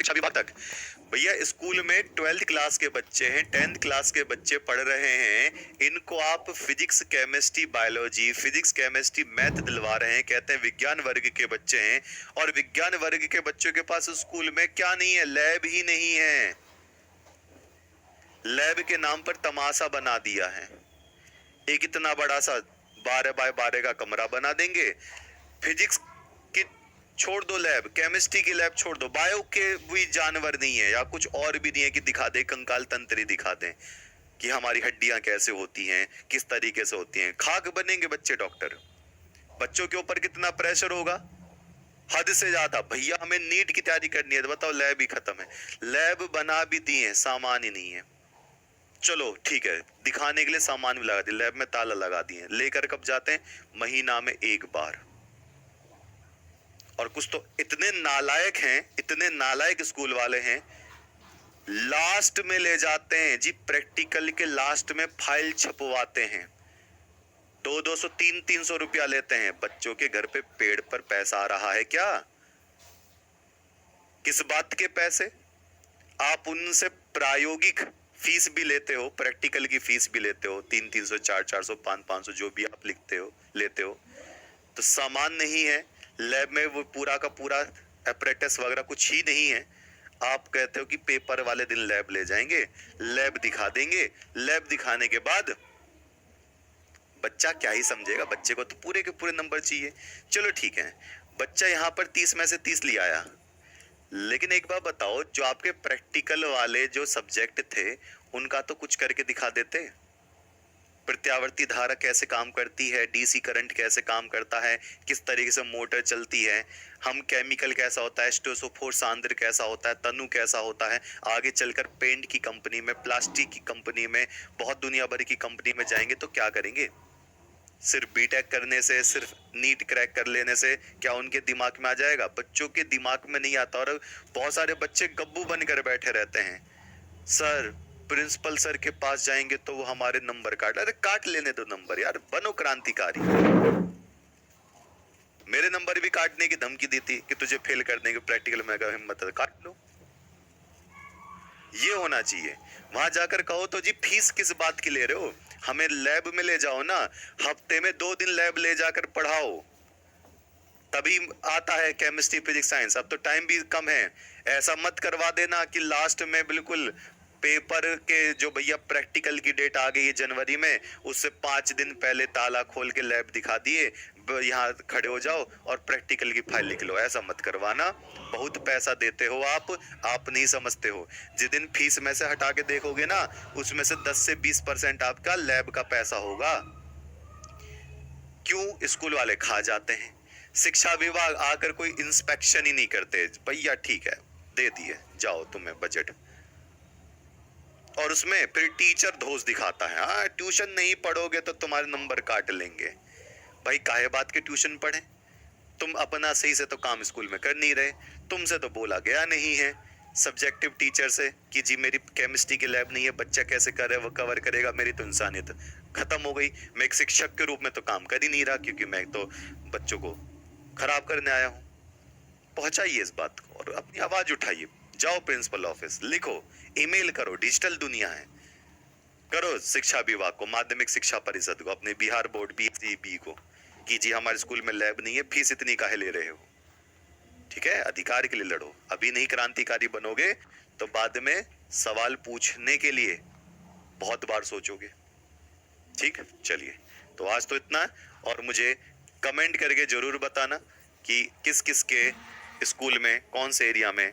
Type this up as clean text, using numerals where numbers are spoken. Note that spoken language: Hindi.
शिक्षा विभाग तक। भैया स्कूल में 12th क्लास के बच्चे हैं, 10th क्लास के बच्चे पढ़ रहे हैं, इनको आप physics chemistry biology, physics chemistry math दिलवा रहे हैं, कहते हैं विज्ञान वर्ग के बच्चे हैं। और विज्ञान वर्ग के बच्चों के पास स्कूल में क्या नहीं है? लैब ही नहीं है। लैब के नाम पर तमाशा बना दिया है। एक इतना बड़ा सा 12 बाय 12 का कमरा बना देंगे। फिजिक्स की छोड़ दो, लैब केमिस्ट्री की लैब छोड़ दो, बायो के भी जानवर नहीं है या कुछ और भी नहीं है कि दिखा दे, कंकाल तंत्री दिखा दें कि हमारी हड्डियां कैसे होती हैं, किस तरीके से होती हैं। खाक बनेंगे बच्चे डॉक्टर। बच्चों के ऊपर कितना प्रेशर होगा, हद से ज्यादा। भैया हमें नीट की तैयारी करनी है, तो बताओ लैब ही खत्म है। लैब बना भी दिए, सामान ही नहीं है। चलो ठीक है, दिखाने के लिए सामान भी लगा दिए, लैब में ताला लगा दिए, लेकर कब जाते हैं? महीना में एक बार। और कुछ तो इतने नालायक हैं, इतने नालायक स्कूल वाले हैं, लास्ट में ले जाते हैं जी, प्रैक्टिकल के लास्ट में फाइल छपवाते हैं। 200 300 रुपया लेते हैं। बच्चों के घर पे पेड़ पर पैसा आ रहा है क्या? किस बात के पैसे? आप उनसे प्रायोगिक फीस भी लेते हो, प्रैक्टिकल की फीस भी लेते हो, 300 400 500 जो भी आप लिखते हो लेते हो। तो सामान नहीं है लैब में, वो पूरा का पूरा एपरेटस वगैरह कुछ ही नहीं है। आप कहते हो कि पेपर वाले दिन लैब ले जाएंगे, लैब दिखा देंगे। लैब दिखाने के बाद बच्चा क्या ही समझेगा, बच्चे को तो पूरे के पूरे नंबर चाहिए। चलो ठीक है, बच्चा यहाँ पर 30 में से 30 ले आया, लेकिन एक बात बताओ, जो आपके प्रैक्टिकल वाले जो सब्जेक्ट थे उनका तो कुछ करके दिखा देते। प्रत्यावर्ती धारा कैसे काम करती है, डीसी करंट कैसे काम करता है, किस तरीके से मोटर चलती है, हम केमिकल कैसा होता है, स्टोसोफोर सांद्र कैसा होता है, तनु कैसा होता है। आगे चलकर पेंट की कंपनी में, प्लास्टिक की कंपनी में, बहुत दुनिया भर की कंपनी में जाएंगे तो क्या करेंगे? सिर्फ बीटेक करने से, सिर्फ नीट क्रैक कर लेने से क्या उनके दिमाग में आ जाएगा? बच्चों के दिमाग में नहीं आता। और बहुत सारे बच्चे गब्बू बनकर बैठे रहते हैं, सर प्रिंसिपल सर के पास जाएंगे तो वो हमारे नंबर काट। अरे काट लेने दो नंबर यार, बनो क्रांतिकारी। मेरे नंबर भी काटने की धमकी दी थी कि तुझे फेल कर देंगे प्रैक्टिकल में, अगर हिम्मत है काट लो। ये होना चाहिए। वहां जाकर कहो तो जी फीस किस बात की ले रहे हो, हमें लैब में ले जाओ ना, हफ्ते में 2 दिन लैब ले जाकर पढ़ाओ, तभी आता है केमिस्ट्री फिजिक्स साइंस। अब तो टाइम भी कम है। ऐसा मत करवा देना कि लास्ट में बिल्कुल पेपर के जो भैया प्रैक्टिकल की डेट आ गई है जनवरी में, उससे 5 दिन पहले ताला खोल के लैब दिखा दिए, यहाँ खड़े हो जाओ और प्रैक्टिकल की फाइल लिख लो। ऐसा मत करवाना, बहुत पैसा देते हो आप नहीं समझते हो। जिस दिन फीस में से हटा के देखोगे ना, उसमें से 10 से 20% आपका लैब का पैसा होगा। क्यों? स्कूल वाले खा जाते हैं। शिक्षा विभाग आकर कोई इंस्पेक्शन ही नहीं करते, भैया ठीक है दे दिए, जाओ तुम्हें बजट। और उसमें फिर टीचर धोस दिखाता है, हाँ ट्यूशन नहीं पढ़ोगे तो तुम्हारे नंबर काट लेंगे। भाई काहे बात के ट्यूशन पढ़े? तुम अपना सही से तो काम स्कूल में कर नहीं रहे, तुमसे तो बोला गया नहीं है सब्जेक्टिव टीचर से कि जी मेरी केमिस्ट्री की लैब नहीं है, बच्चा कैसे करे वो कवर करेगा। मेरी तो इंसानियत खत्म हो गई। मैं एक शिक्षक के रूप में तो काम कर ही नहीं रहा, क्योंकि मैं तो बच्चों को खराब करने आया हूँ। पहुंचाइए इस बात को और अपनी आवाज उठाइए, जाओ प्रिंसिपल ऑफिस, लिखो, ईमेल करो, डिजिटल दुनिया है। करो शिक्षा विभाग को, माध्यमिक शिक्षा परिषद को, अपने बिहार बोर्ड BSEB को कि जी हमारे स्कूल में लैब नहीं है, फीस इतनी काहे ले रहे हो। ठीक है, अधिकार के लिए लड़ो। अभी नहीं क्रांतिकारी बनोगे तो बाद में सवाल पूछने के लिए बहुत बार सोचोगे। ठीक, चलिए तो आज तो इतना है। और मुझे कमेंट करके जरूर बताना कि किस किस के स्कूल में, कौन से एरिया में